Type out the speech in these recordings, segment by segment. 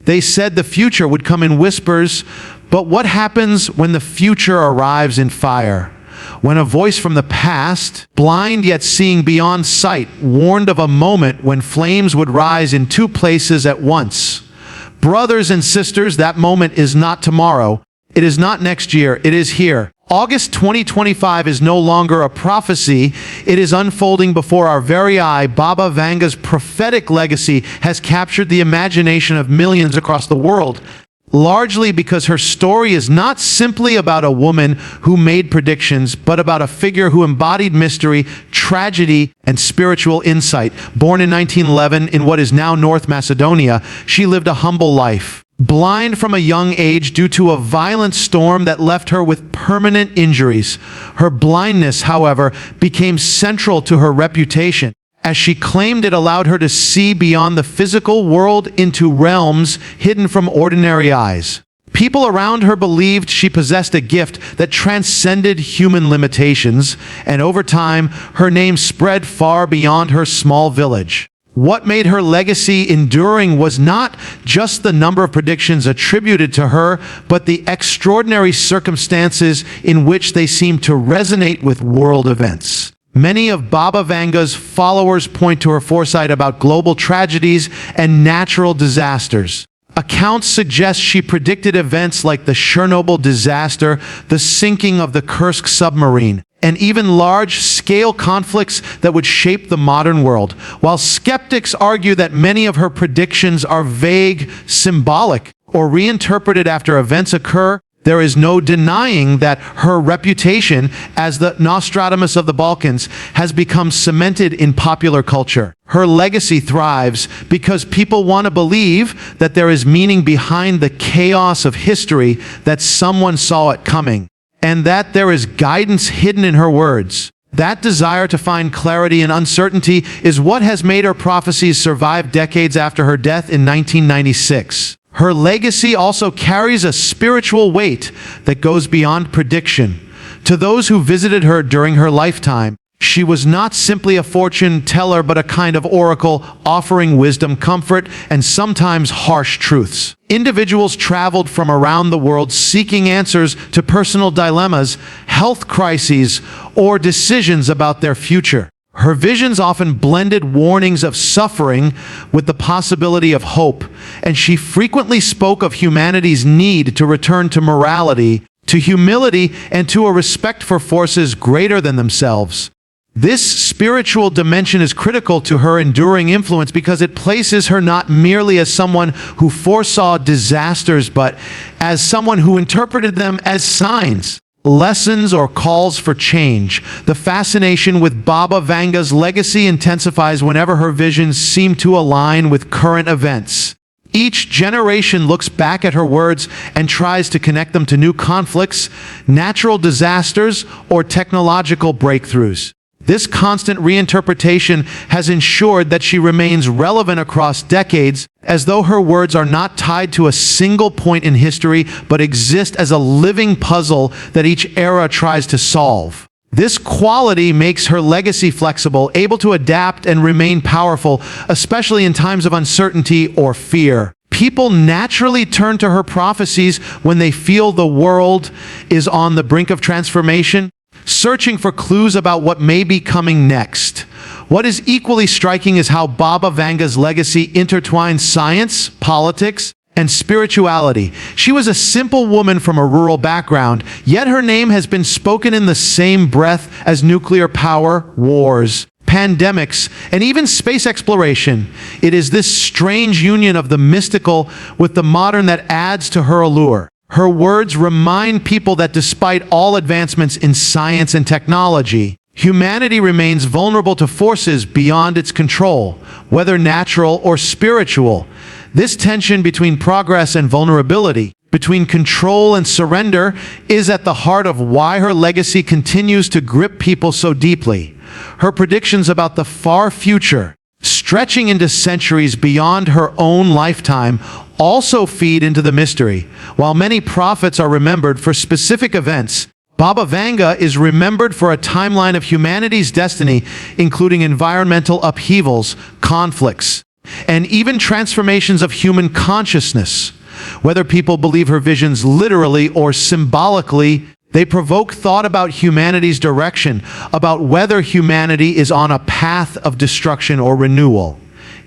They said the future would come in whispers, but what happens when the future arrives in fire? When a voice from the past, blind yet seeing beyond sight, warned of a moment when flames would rise in two places at once. Brothers and sisters, that moment is not tomorrow. It is not next year. It is here. August 2025 is no longer a prophecy. It is unfolding before our very eye. Baba Vanga's prophetic legacy has captured the imagination of millions across the world, largely because her story is not simply about a woman who made predictions, but about a figure who embodied mystery, tragedy, and spiritual insight. Born in 1911 in what is now North Macedonia, she lived a humble life. Blind from a young age due to a violent storm that left her with permanent injuries. Her blindness, however, became central to her reputation, as she claimed it allowed her to see beyond the physical world into realms hidden from ordinary eyes. People around her believed she possessed a gift that transcended human limitations, and over time, her name spread far beyond her small village. What made her legacy enduring was not just the number of predictions attributed to her, but the extraordinary circumstances in which they seemed to resonate with world events. Many of Baba Vanga's followers point to her foresight about global tragedies and natural disasters. Accounts suggest she predicted events like the Chernobyl disaster, the sinking of the Kursk submarine, and even large-scale conflicts that would shape the modern world. While skeptics argue that many of her predictions are vague, symbolic, or reinterpreted after events occur, there is no denying that her reputation as the Nostradamus of the Balkans has become cemented in popular culture. Her legacy thrives because people want to believe that there is meaning behind the chaos of history, that someone saw it coming, and that there is guidance hidden in her words. That desire to find clarity in uncertainty is what has made her prophecies survive decades after her death in 1996. Her legacy also carries a spiritual weight that goes beyond prediction. To those who visited her during her lifetime, she was not simply a fortune teller, but a kind of oracle, offering wisdom, comfort, and sometimes harsh truths. Individuals traveled from around the world seeking answers to personal dilemmas, health crises, or decisions about their future. Her visions often blended warnings of suffering with the possibility of hope, and she frequently spoke of humanity's need to return to morality, to humility, and to a respect for forces greater than themselves. This spiritual dimension is critical to her enduring influence because it places her not merely as someone who foresaw disasters, but as someone who interpreted them as signs, lessons, or calls for change. The fascination with Baba Vanga's legacy intensifies whenever her visions seem to align with current events. Each generation looks back at her words and tries to connect them to new conflicts, natural disasters, or technological breakthroughs. This constant reinterpretation has ensured that she remains relevant across decades, as though her words are not tied to a single point in history, but exist as a living puzzle that each era tries to solve. This quality makes her legacy flexible, able to adapt and remain powerful, especially in times of uncertainty or fear. People naturally turn to her prophecies when they feel the world is on the brink of transformation, searching for clues about what may be coming next. What is equally striking is how Baba Vanga's legacy intertwines science, politics, and spirituality. She was a simple woman from a rural background, yet her name has been spoken in the same breath as nuclear power, wars, pandemics, and even space exploration. It is this strange union of the mystical with the modern that adds to her allure. Her words remind people that despite all advancements in science and technology, humanity remains vulnerable to forces beyond its control, whether natural or spiritual. This tension between progress and vulnerability, between control and surrender, is at the heart of why her legacy continues to grip people so deeply. Her predictions about the far future, stretching into centuries beyond her own lifetime, also feed into the mystery. While many prophets are remembered for specific events, Baba Vanga is remembered for a timeline of humanity's destiny, including environmental upheavals, conflicts, and even transformations of human consciousness. Whether people believe her visions literally or symbolically, they provoke thought about humanity's direction, about whether humanity is on a path of destruction or renewal.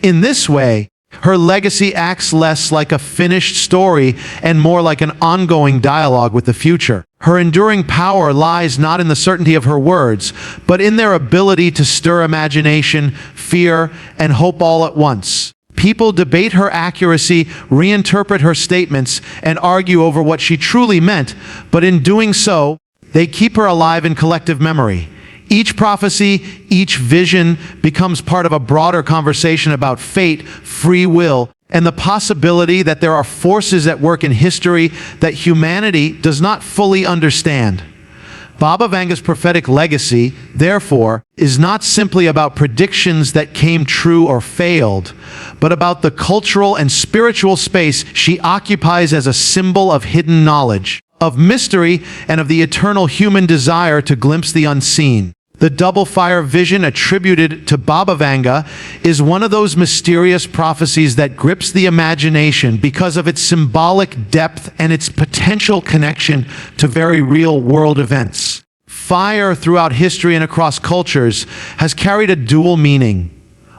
In this way, her legacy acts less like a finished story and more like an ongoing dialogue with the future. Her enduring power lies not in the certainty of her words, but in their ability to stir imagination, fear, and hope all at once. People debate her accuracy, reinterpret her statements, and argue over what she truly meant, but in doing so, they keep her alive in collective memory. Each prophecy, each vision becomes part of a broader conversation about fate, free will, and the possibility that there are forces at work in history that humanity does not fully understand. Baba Vanga's prophetic legacy, therefore, is not simply about predictions that came true or failed, but about the cultural and spiritual space she occupies as a symbol of hidden knowledge, of mystery, and of the eternal human desire to glimpse the unseen. The double fire vision attributed to Baba Vanga is one of those mysterious prophecies that grips the imagination because of its symbolic depth and its potential connection to very real-world events. Fire throughout history and across cultures has carried a dual meaning.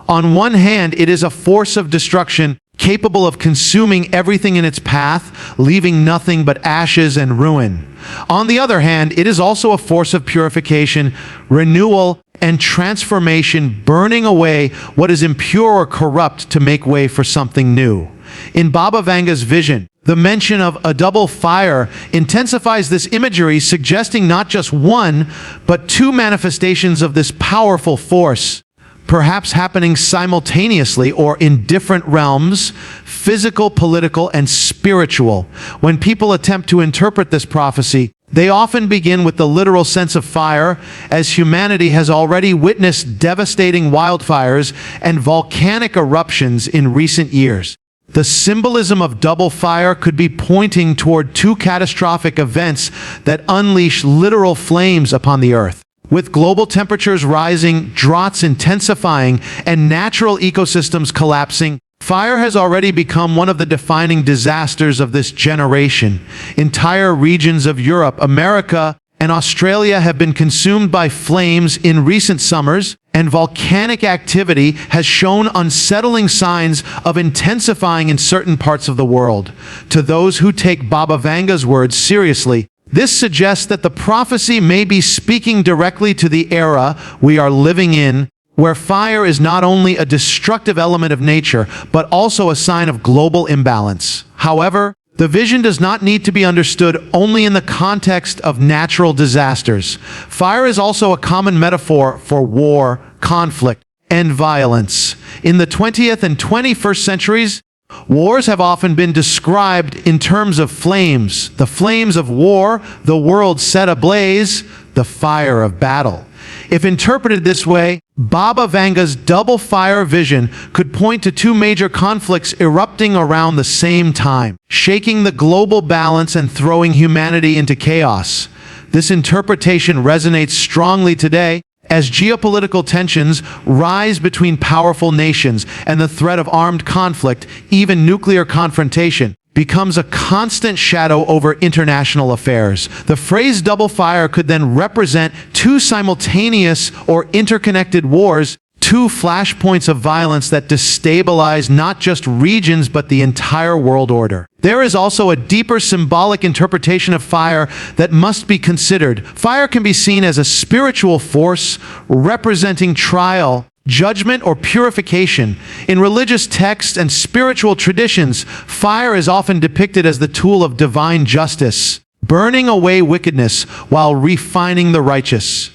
On one hand, it is a force of destruction capable of consuming everything in its path, leaving nothing but ashes and ruin. On the other hand, it is also a force of purification, renewal, and transformation, burning away what is impure or corrupt to make way for something new. In Baba Vanga's vision, the mention of a double fire intensifies this imagery, suggesting not just one, but two manifestations of this powerful force, perhaps happening simultaneously or in different realms, physical, political, and spiritual. When people attempt to interpret this prophecy, they often begin with the literal sense of fire, as humanity has already witnessed devastating wildfires and volcanic eruptions in recent years. The symbolism of double fire could be pointing toward two catastrophic events that unleash literal flames upon the earth. With global temperatures rising, droughts intensifying, and natural ecosystems collapsing, fire has already become one of the defining disasters of this generation. Entire regions of Europe, America, and Australia have been consumed by flames in recent summers, and volcanic activity has shown unsettling signs of intensifying in certain parts of the world. To those who take Baba Vanga's words seriously, this suggests that the prophecy may be speaking directly to the era we are living in, where fire is not only a destructive element of nature, but also a sign of global imbalance. However, the vision does not need to be understood only in the context of natural disasters. Fire is also a common metaphor for war, conflict, and violence. In the 20th and 21st centuries, wars have often been described in terms of flames. The flames of war, the world set ablaze, the fire of battle. If interpreted this way, Baba Vanga's double fire vision could point to two major conflicts erupting around the same time, shaking the global balance and throwing humanity into chaos. This interpretation resonates strongly today, as geopolitical tensions rise between powerful nations and the threat of armed conflict, even nuclear confrontation, becomes a constant shadow over international affairs. The phrase double fire could then represent two simultaneous or interconnected wars, two flashpoints of violence that destabilize not just regions but the entire world order. There is also a deeper symbolic interpretation of fire that must be considered. Fire can be seen as a spiritual force representing trial, judgment, or purification. In religious texts and spiritual traditions, fire is often depicted as the tool of divine justice, burning away wickedness while refining the righteous.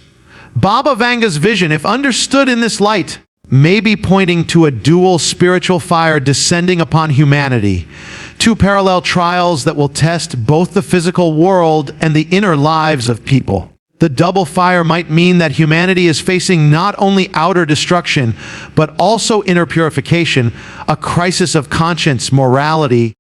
Baba Vanga's vision, if understood in this light, may be pointing to a dual spiritual fire descending upon humanity, two parallel trials that will test both the physical world and the inner lives of people. The double fire might mean that humanity is facing not only outer destruction, but also inner purification, a crisis of conscience, morality,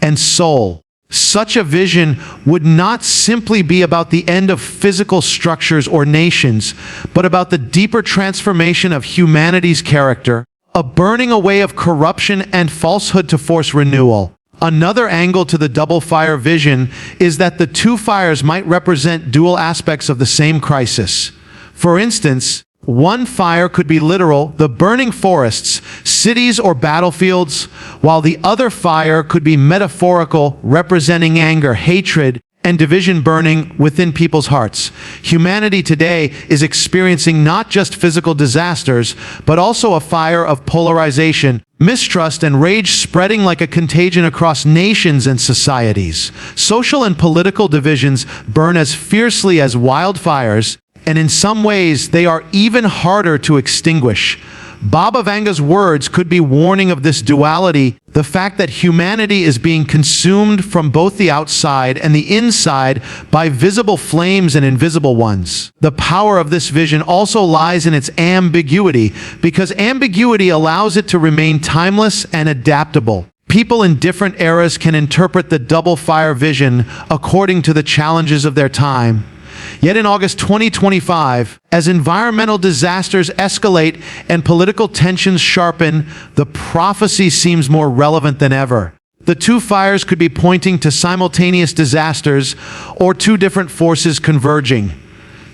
and soul. Such a vision would not simply be about the end of physical structures or nations, but about the deeper transformation of humanity's character, a burning away of corruption and falsehood to force renewal. Another angle to the double fire vision is that the two fires might represent dual aspects of the same crisis. For instance, one fire could be literal, the burning forests, cities, or battlefields, while the other fire could be metaphorical, representing anger, hatred, and division burning within people's hearts. Humanity today is experiencing not just physical disasters, but also a fire of polarization, mistrust, and rage spreading like a contagion across nations and societies. Social and political divisions burn as fiercely as wildfires, and in some ways they are even harder to extinguish. Baba Vanga's words could be warning of this duality, the fact that humanity is being consumed from both the outside and the inside by visible flames and invisible ones. The power of this vision also lies in its ambiguity, because ambiguity allows it to remain timeless and adaptable. People in different eras can interpret the double fire vision according to the challenges of their time. Yet in August 2025, as environmental disasters escalate and political tensions sharpen, the prophecy seems more relevant than ever. The two fires could be pointing to simultaneous disasters or two different forces converging: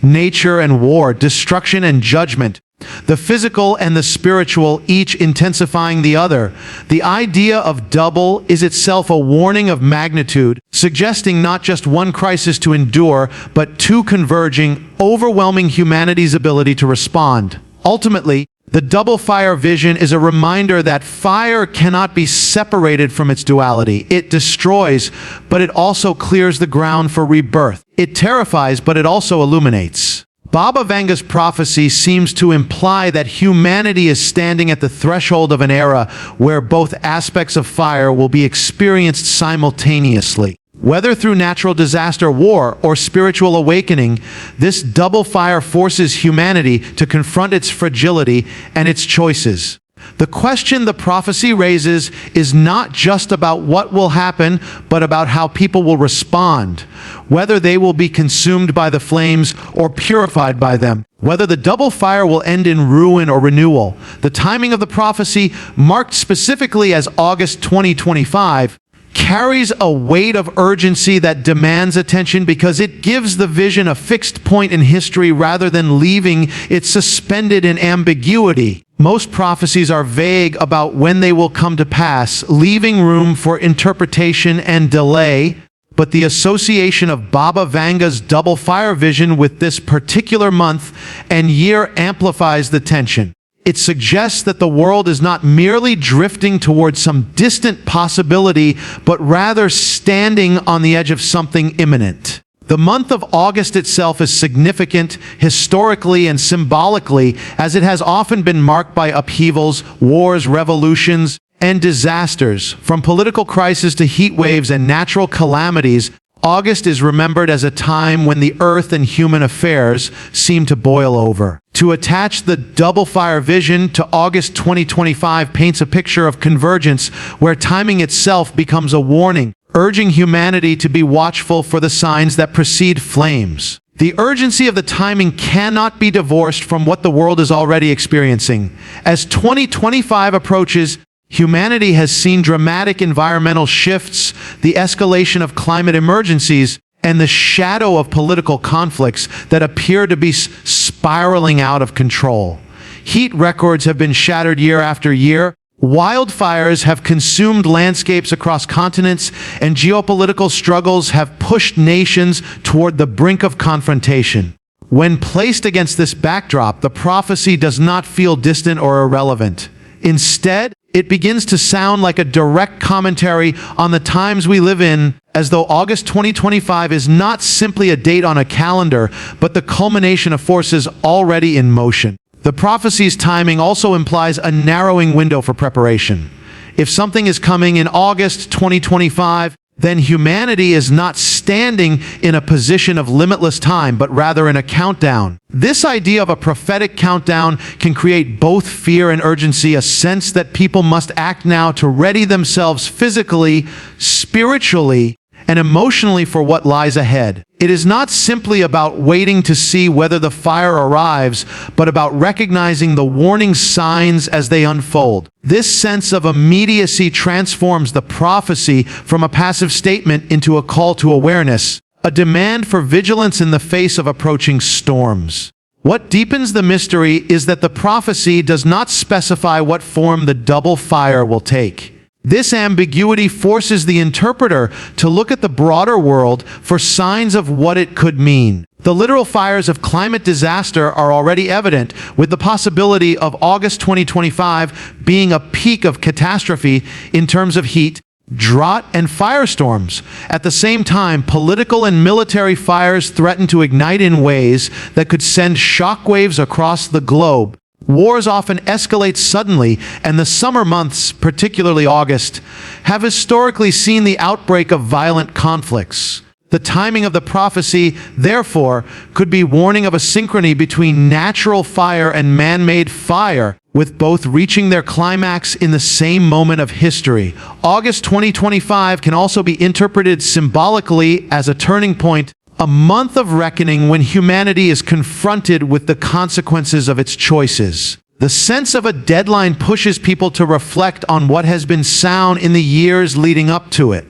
nature and war, destruction and judgment, the physical and the spiritual, each intensifying the other. The idea of double is itself a warning of magnitude, suggesting not just one crisis to endure, but two converging, overwhelming humanity's ability to respond. Ultimately, the double fire vision is a reminder that fire cannot be separated from its duality. It destroys, but it also clears the ground for rebirth. It terrifies, but it also illuminates. Baba Vanga's prophecy seems to imply that humanity is standing at the threshold of an era where both aspects of fire will be experienced simultaneously. Whether through natural disaster, war, or spiritual awakening, this double fire forces humanity to confront its fragility and its choices. The question the prophecy raises is not just about what will happen, but about how people will respond, whether they will be consumed by the flames or purified by them, whether the double fire will end in ruin or renewal. The timing of the prophecy, marked specifically as August 2025, carries a weight of urgency that demands attention because it gives the vision a fixed point in history rather than leaving it suspended in ambiguity. Most prophecies are vague about when they will come to pass, leaving room for interpretation and delay, but the association of Baba Vanga's double fire vision with this particular month and year amplifies the tension. It suggests that the world is not merely drifting towards some distant possibility, but rather standing on the edge of something imminent. The month of August itself is significant historically and symbolically, as it has often been marked by upheavals, wars, revolutions, and disasters. From political crisis to heat waves and natural calamities, August is remembered as a time when the earth and human affairs seem to boil over. To attach the double fire vision to August 2025 paints a picture of convergence where timing itself becomes a warning, urging humanity to be watchful for the signs that precede flames. The urgency of the timing cannot be divorced from what the world is already experiencing. As 2025 approaches, humanity has seen dramatic environmental shifts, the escalation of climate emergencies, and the shadow of political conflicts that appear to be spiraling out of control. Heat records have been shattered year after year. Wildfires have consumed landscapes across continents, and geopolitical struggles have pushed nations toward the brink of confrontation. When placed against this backdrop, the prophecy does not feel distant or irrelevant. Instead, it begins to sound like a direct commentary on the times we live in, as though August 2025 is not simply a date on a calendar, but the culmination of forces already in motion. The prophecy's timing also implies a narrowing window for preparation. If something is coming in August 2025, then humanity is not standing in a position of limitless time, but rather in a countdown. This idea of a prophetic countdown can create both fear and urgency, a sense that people must act now to ready themselves physically, spiritually, and emotionally for what lies ahead. It is not simply about waiting to see whether the fire arrives, but about recognizing the warning signs as they unfold. This sense of immediacy transforms the prophecy from a passive statement into a call to awareness, a demand for vigilance in the face of approaching storms. What deepens the mystery is that the prophecy does not specify what form the double fire will take. This ambiguity forces the interpreter to look at the broader world for signs of what it could mean. The literal fires of climate disaster are already evident, with the possibility of August 2025 being a peak of catastrophe in terms of heat, drought, and firestorms. At the same time, political and military fires threaten to ignite in ways that could send shockwaves across the globe. Wars often escalate suddenly, and the summer months, particularly August, have historically seen the outbreak of violent conflicts. The timing of the prophecy, therefore, could be warning of a synchrony between natural fire and man-made fire, with both reaching their climax in the same moment of history. August 2025 can also be interpreted symbolically as a turning point, a month of reckoning when humanity is confronted with the consequences of its choices. The sense of a deadline pushes people to reflect on what has been sown in the years leading up to it.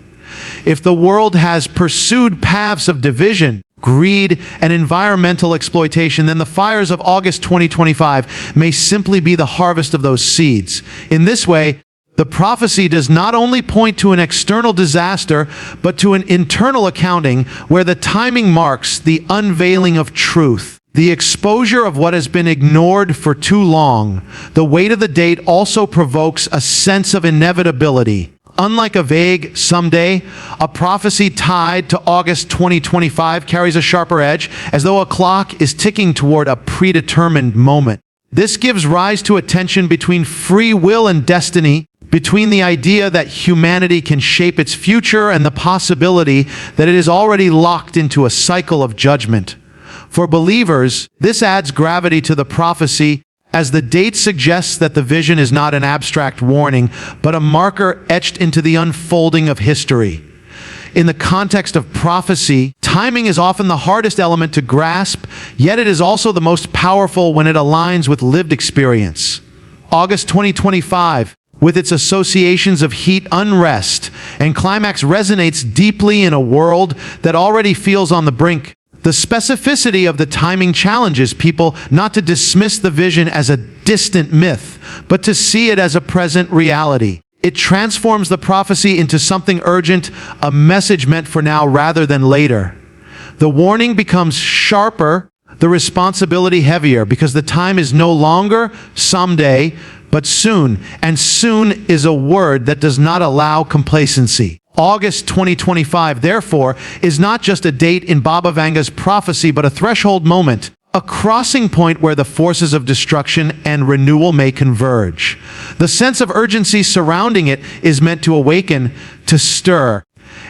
If the world has pursued paths of division, greed, and environmental exploitation, then the fires of August 2025 may simply be the harvest of those seeds. In this way, the prophecy does not only point to an external disaster, but to an internal accounting where the timing marks the unveiling of truth, the exposure of what has been ignored for too long. The weight of the date also provokes a sense of inevitability. Unlike a vague someday, a prophecy tied to August 2025 carries a sharper edge, as though a clock is ticking toward a predetermined moment. This gives rise to a tension between free will and destiny, between the idea that humanity can shape its future and the possibility that it is already locked into a cycle of judgment. For believers, this adds gravity to the prophecy, as the date suggests that the vision is not an abstract warning, but a marker etched into the unfolding of history. In the context of prophecy, timing is often the hardest element to grasp, yet it is also the most powerful when it aligns with lived experience. August 2025, with its associations of heat, unrest, and climax, resonates deeply in a world that already feels on the brink. The specificity of the timing challenges people not to dismiss the vision as a distant myth, but to see it as a present reality. It transforms the prophecy into something urgent, a message meant for now rather than later. The warning becomes sharper, the responsibility heavier, because the time is no longer someday, but soon, and soon is a word that does not allow complacency. August 2025, therefore, is not just a date in Baba Vanga's prophecy, but a threshold moment, a crossing point where the forces of destruction and renewal may converge. The sense of urgency surrounding it is meant to awaken, to stir,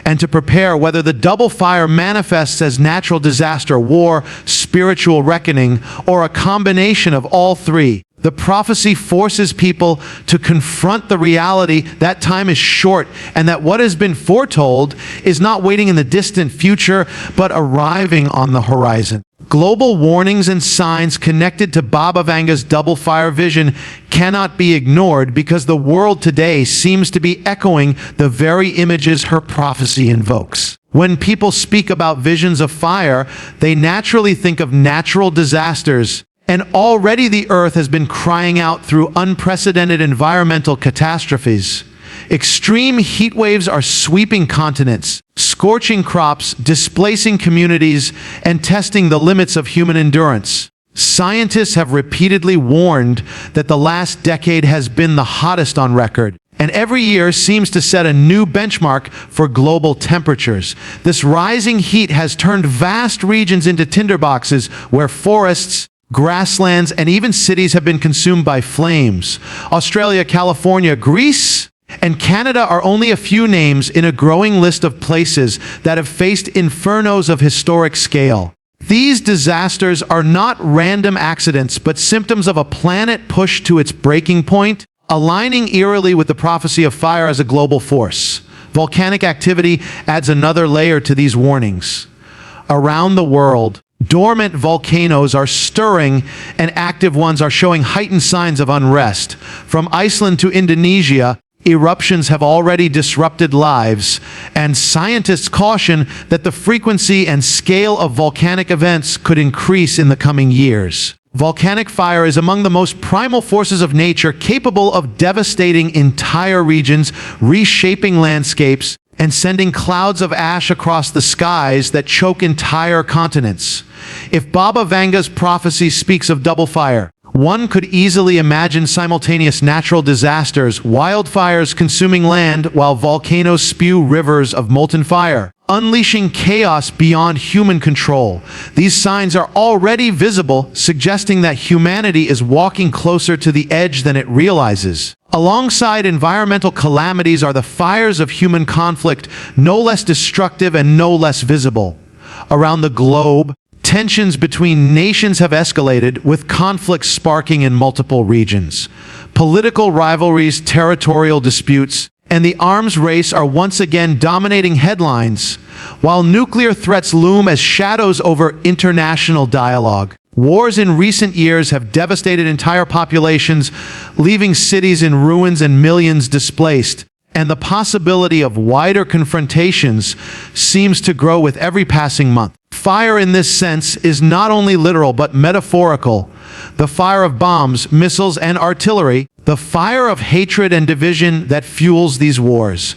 and to prepare, whether the double fire manifests as natural disaster, war, spiritual reckoning, or a combination of all three. The prophecy forces people to confront the reality that time is short and that what has been foretold is not waiting in the distant future, but arriving on the horizon. Global warnings and signs connected to Baba Vanga's double fire vision cannot be ignored, because the world today seems to be echoing the very images her prophecy invokes. When people speak about visions of fire, they naturally think of natural disasters, and already the earth has been crying out through unprecedented environmental catastrophes. Extreme heat waves are sweeping continents, scorching crops, displacing communities, and testing the limits of human endurance. Scientists have repeatedly warned that the last decade has been the hottest on record, and every year seems to set a new benchmark for global temperatures. This rising heat has turned vast regions into tinderboxes where forests, grasslands, and even cities have been consumed by flames. Australia, California, Greece, and Canada are only a few names in a growing list of places that have faced infernos of historic scale. These disasters are not random accidents, but symptoms of a planet pushed to its breaking point, aligning eerily with the prophecy of fire as a global force. Volcanic activity adds another layer to these warnings. Around the world, dormant volcanoes are stirring and active ones are showing heightened signs of unrest. From Iceland to Indonesia, eruptions have already disrupted lives, and scientists caution that the frequency and scale of volcanic events could increase in the coming years. Volcanic fire is among the most primal forces of nature, capable of devastating entire regions, reshaping landscapes, and sending clouds of ash across the skies that choke entire continents. If Baba Vanga's prophecy speaks of double fire, one could easily imagine simultaneous natural disasters, wildfires consuming land while volcanoes spew rivers of molten fire, unleashing chaos beyond human control. These signs are already visible, suggesting that humanity is walking closer to the edge than it realizes. Alongside environmental calamities are the fires of human conflict, no less destructive and no less visible. Around the globe, tensions between nations have escalated, with conflicts sparking in multiple regions. Political rivalries, territorial disputes, and the arms race are once again dominating headlines, while nuclear threats loom as shadows over international dialogue. Wars in recent years have devastated entire populations, leaving cities in ruins and millions displaced, and the possibility of wider confrontations seems to grow with every passing month. Fire in this sense is not only literal but metaphorical. The fire of bombs, missiles, and artillery, the fire of hatred and division that fuels these wars.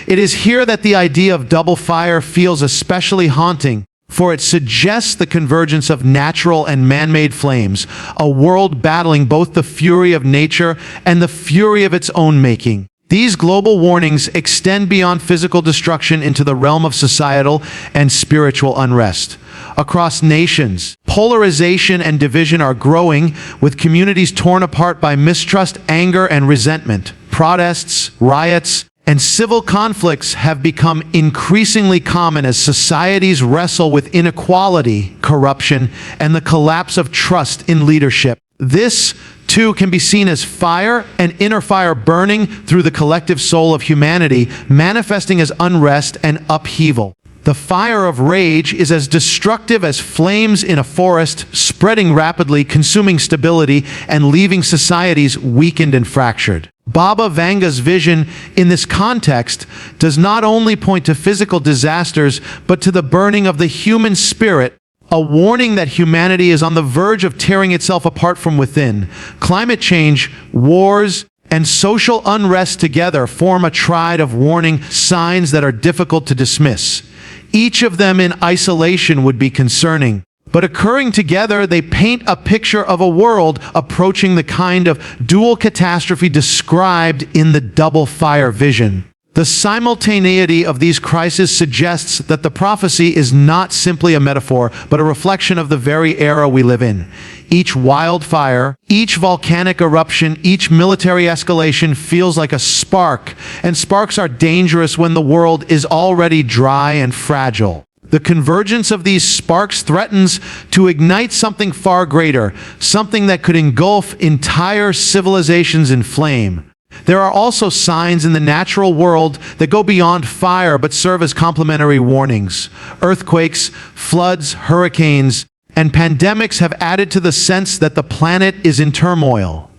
It is here that the idea of double fire feels especially haunting, for it suggests the convergence of natural and man-made flames, a world battling both the fury of nature and the fury of its own making. These global warnings extend beyond physical destruction into the realm of societal and spiritual unrest. Across nations, polarization and division are growing, with communities torn apart by mistrust, anger, and resentment. Protests, riots, and civil conflicts have become increasingly common as societies wrestle with inequality, corruption, and the collapse of trust in leadership. This, too, can be seen as fire, an inner fire burning through the collective soul of humanity, manifesting as unrest and upheaval. The fire of rage is as destructive as flames in a forest, spreading rapidly, consuming stability, and leaving societies weakened and fractured. Baba Vanga's vision in this context does not only point to physical disasters, but to the burning of the human spirit, a warning that humanity is on the verge of tearing itself apart from within. Climate change, wars, and social unrest together form a triad of warning signs that are difficult to dismiss. Each of them in isolation would be concerning, but occurring together, they paint a picture of a world approaching the kind of dual catastrophe described in the double fire vision. The simultaneity of these crises suggests that the prophecy is not simply a metaphor, but a reflection of the very era we live in. Each wildfire, each volcanic eruption, each military escalation feels like a spark, and sparks are dangerous when the world is already dry and fragile. The convergence of these sparks threatens to ignite something far greater, something that could engulf entire civilizations in flame. There are also signs in the natural world that go beyond fire but serve as complementary warnings. Earthquakes, floods, hurricanes, and pandemics have added to the sense that the planet is in turmoil.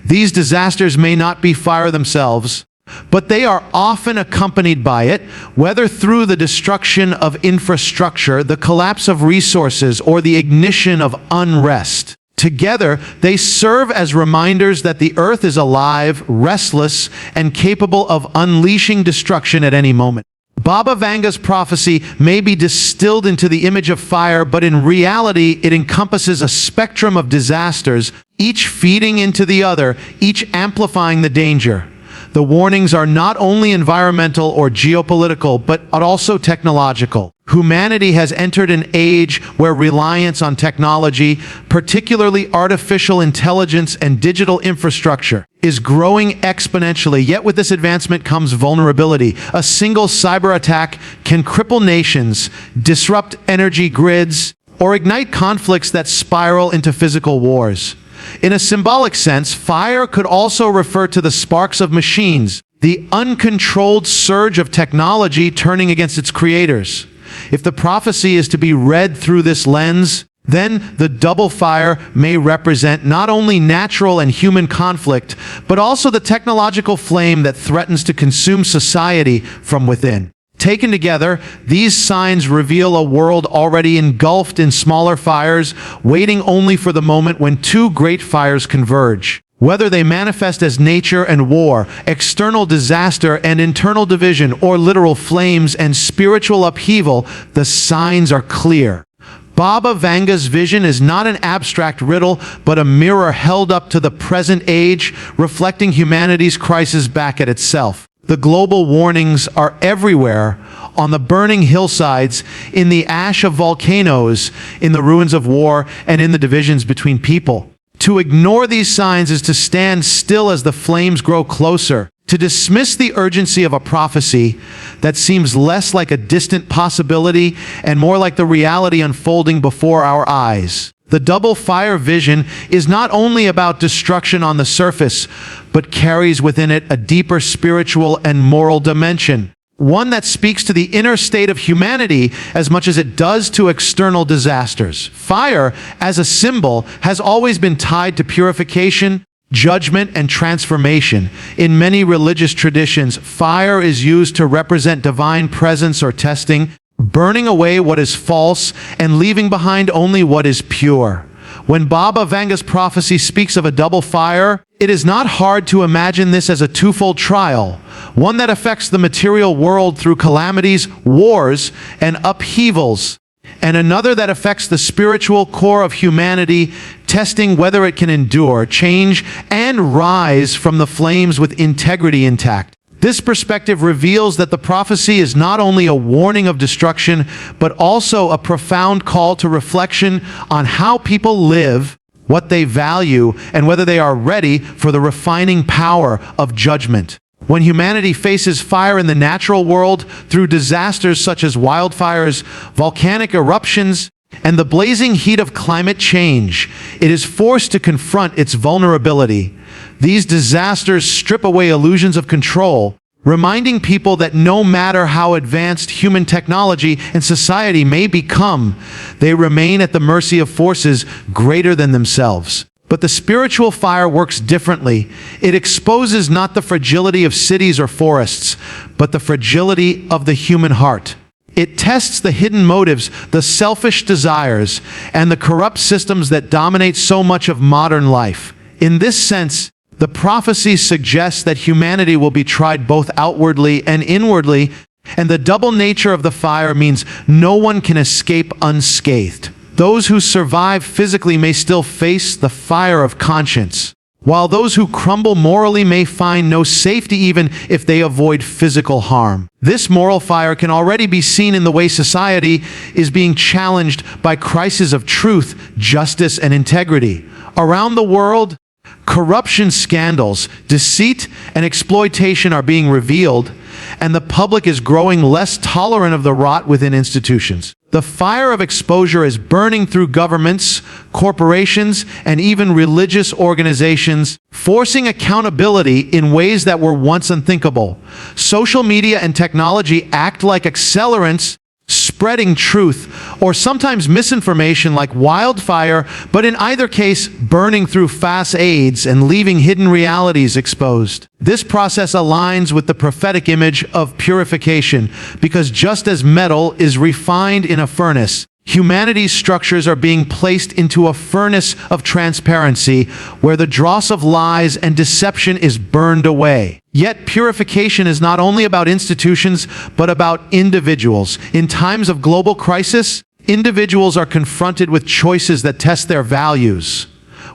These disasters may not be fire themselves, but they are often accompanied by it, whether through the destruction of infrastructure, the collapse of resources, or the ignition of unrest. Together, they serve as reminders that the earth is alive, restless, and capable of unleashing destruction at any moment. Baba Vanga's prophecy may be distilled into the image of fire, but in reality, it encompasses a spectrum of disasters, each feeding into the other, each amplifying the danger. The warnings are not only environmental or geopolitical, but also technological. Humanity has entered an age where reliance on technology, particularly artificial intelligence and digital infrastructure, is growing exponentially. Yet with this advancement comes vulnerability. A single cyber attack can cripple nations, disrupt energy grids, or ignite conflicts that spiral into physical wars. In a symbolic sense, fire could also refer to the sparks of machines, the uncontrolled surge of technology turning against its creators. If the prophecy is to be read through this lens, then the double fire may represent not only natural and human conflict, but also the technological flame that threatens to consume society from within. Taken together, these signs reveal a world already engulfed in smaller fires, waiting only for the moment when two great fires converge. Whether they manifest as nature and war, external disaster and internal division, or literal flames and spiritual upheaval, the signs are clear. Baba Vanga's vision is not an abstract riddle, but a mirror held up to the present age, reflecting humanity's crisis back at itself. The global warnings are everywhere, on the burning hillsides, in the ash of volcanoes, in the ruins of war, and in the divisions between people. To ignore these signs is to stand still as the flames grow closer, to dismiss the urgency of a prophecy that seems less like a distant possibility and more like the reality unfolding before our eyes. The double fire vision is not only about destruction on the surface, but carries within it a deeper spiritual and moral dimension, one that speaks to the inner state of humanity as much as it does to external disasters. Fire, as a symbol, has always been tied to purification, judgment, and transformation. In many religious traditions, fire is used to represent divine presence or testing, burning away what is false and leaving behind only what is pure. When Baba Vanga's prophecy speaks of a double fire, it is not hard to imagine this as a twofold trial, one that affects the material world through calamities, wars, and upheavals, and another that affects the spiritual core of humanity, testing whether it can endure, change, and rise from the flames with integrity intact. This perspective reveals that the prophecy is not only a warning of destruction, but also a profound call to reflection on how people live, what they value, and whether they are ready for the refining power of judgment. When humanity faces fire in the natural world through disasters such as wildfires, volcanic eruptions, and the blazing heat of climate change, it is forced to confront its vulnerability. These disasters strip away illusions of control, reminding people that no matter how advanced human technology and society may become, they remain at the mercy of forces greater than themselves. But the spiritual fire works differently. It exposes not the fragility of cities or forests, but the fragility of the human heart. It tests the hidden motives, the selfish desires, and the corrupt systems that dominate so much of modern life. In this sense, the prophecy suggests that humanity will be tried both outwardly and inwardly, and the double nature of the fire means no one can escape unscathed. Those who survive physically may still face the fire of conscience, while those who crumble morally may find no safety even if they avoid physical harm. This moral fire can already be seen in the way society is being challenged by crises of truth, justice, and integrity. Around the world, corruption scandals, deceit, and exploitation are being revealed, and the public is growing less tolerant of the rot within institutions. The fire of exposure is burning through governments, corporations, and even religious organizations, forcing accountability in ways that were once unthinkable. Social media and technology act like accelerants, spreading truth, or sometimes misinformation like wildfire, but in either case, burning through facades and leaving hidden realities exposed. This process aligns with the prophetic image of purification, because just as metal is refined in a furnace, humanity's structures are being placed into a furnace of transparency where the dross of lies and deception is burned away. Yet purification is not only about institutions, but about individuals. In times of global crisis, individuals are confronted with choices that test their values.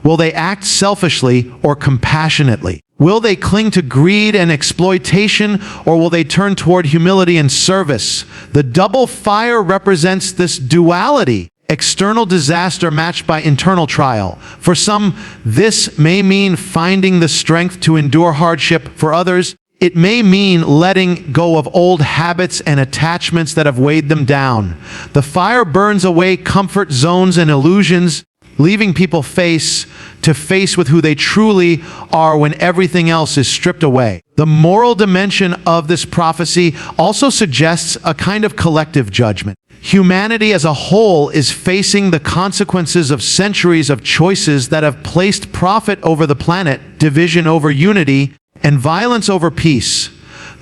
Will they act selfishly or compassionately? Will they cling to greed and exploitation, or will they turn toward humility and service? The double fire represents this duality, external disaster matched by internal trial. For some, this may mean finding the strength to endure hardship. For others, it may mean letting go of old habits and attachments that have weighed them down. The fire burns away comfort zones and illusions, leaving people face to face with who they truly are when everything else is stripped away. The moral dimension of this prophecy also suggests a kind of collective judgment. Humanity as a whole is facing the consequences of centuries of choices that have placed profit over the planet, division over unity, and violence over peace.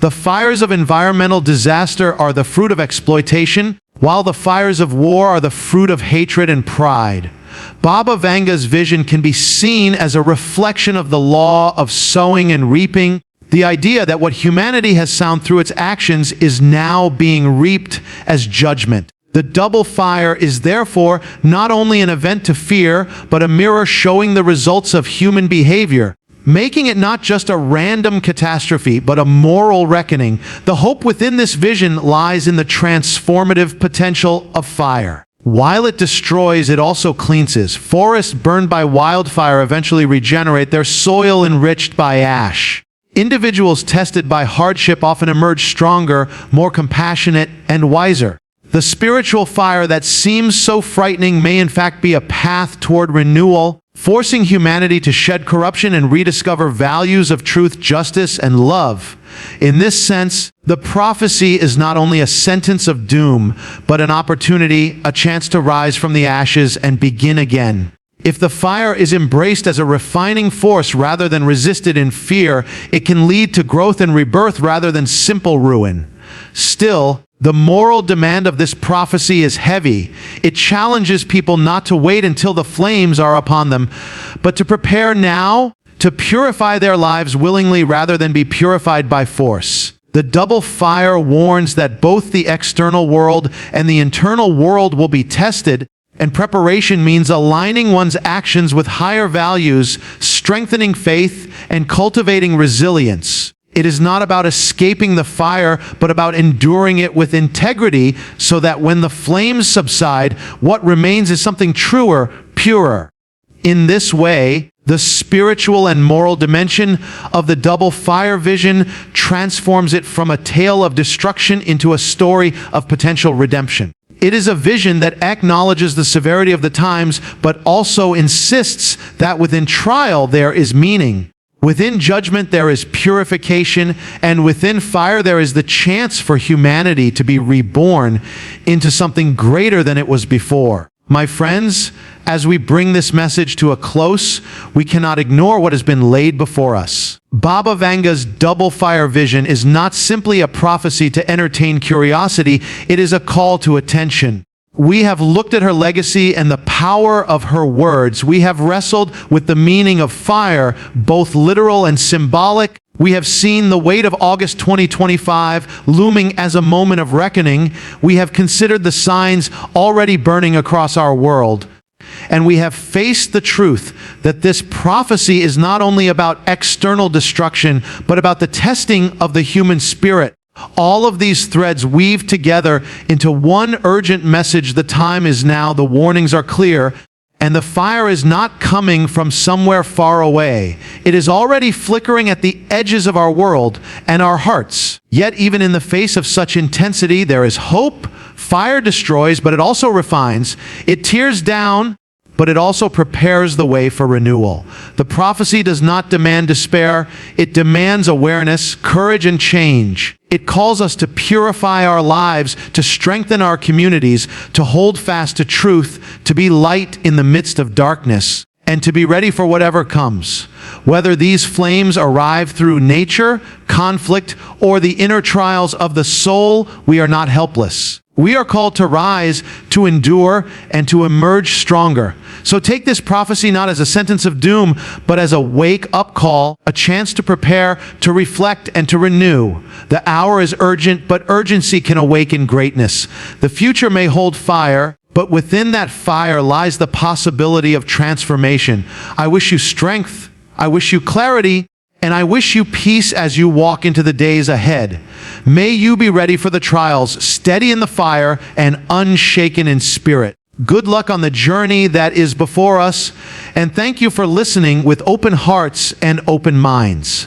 The fires of environmental disaster are the fruit of exploitation, while the fires of war are the fruit of hatred and pride. Baba Vanga's vision can be seen as a reflection of the law of sowing and reaping, the idea that what humanity has sown through its actions is now being reaped as judgment. The double fire is therefore not only an event to fear, but a mirror showing the results of human behavior, making it not just a random catastrophe, but a moral reckoning. The hope within this vision lies in the transformative potential of fire. While it destroys, it also cleanses. Forests burned by wildfire eventually regenerate, their soil enriched by ash. Individuals tested by hardship often emerge stronger, more compassionate, and wiser. The spiritual fire that seems so frightening may in fact be a path toward renewal, forcing humanity to shed corruption and rediscover values of truth, justice, and love. In this sense, the prophecy is not only a sentence of doom, but an opportunity, a chance to rise from the ashes and begin again. If the fire is embraced as a refining force rather than resisted in fear, it can lead to growth and rebirth rather than simple ruin. Still, the moral demand of this prophecy is heavy. It challenges people not to wait until the flames are upon them, but to prepare now, to purify their lives willingly rather than be purified by force. The double fire warns that both the external world and the internal world will be tested, and preparation means aligning one's actions with higher values, strengthening faith, and cultivating resilience. It is not about escaping the fire, but about enduring it with integrity so that when the flames subside, what remains is something truer, purer. In this way, the spiritual and moral dimension of the double fire vision transforms it from a tale of destruction into a story of potential redemption. It is a vision that acknowledges the severity of the times, but also insists that within trial there is meaning. Within judgment there is purification, and within fire there is the chance for humanity to be reborn into something greater than it was before. My friends, as we bring this message to a close, we cannot ignore what has been laid before us. Baba Vanga's double fire vision is not simply a prophecy to entertain curiosity, it is a call to attention. We have looked at her legacy and the power of her words. We have wrestled with the meaning of fire, both literal and symbolic. We have seen the weight of August 2025 looming as a moment of reckoning. We have considered the signs already burning across our world. And we have faced the truth that this prophecy is not only about external destruction, but about the testing of the human spirit. All of these threads weave together into one urgent message. The time is now, the warnings are clear, and the fire is not coming from somewhere far away. It is already flickering at the edges of our world and our hearts. Yet even in the face of such intensity, there is hope. Fire destroys, but it also refines. It tears down, but it also prepares the way for renewal. The prophecy does not demand despair. It demands awareness, courage, and change. It calls us to purify our lives, to strengthen our communities, to hold fast to truth, to be light in the midst of darkness, and to be ready for whatever comes. Whether these flames arrive through nature, conflict, or the inner trials of the soul, we are not helpless. We are called to rise, to endure, and to emerge stronger. So take this prophecy not as a sentence of doom, but as a wake-up call, a chance to prepare, to reflect, and to renew. The hour is urgent, but urgency can awaken greatness. The future may hold fire, but within that fire lies the possibility of transformation. I wish you strength, I wish you clarity, and I wish you peace as you walk into the days ahead. May you be ready for the trials, steady in the fire, and unshaken in spirit. Good luck on the journey that is before us, and thank you for listening with open hearts and open minds.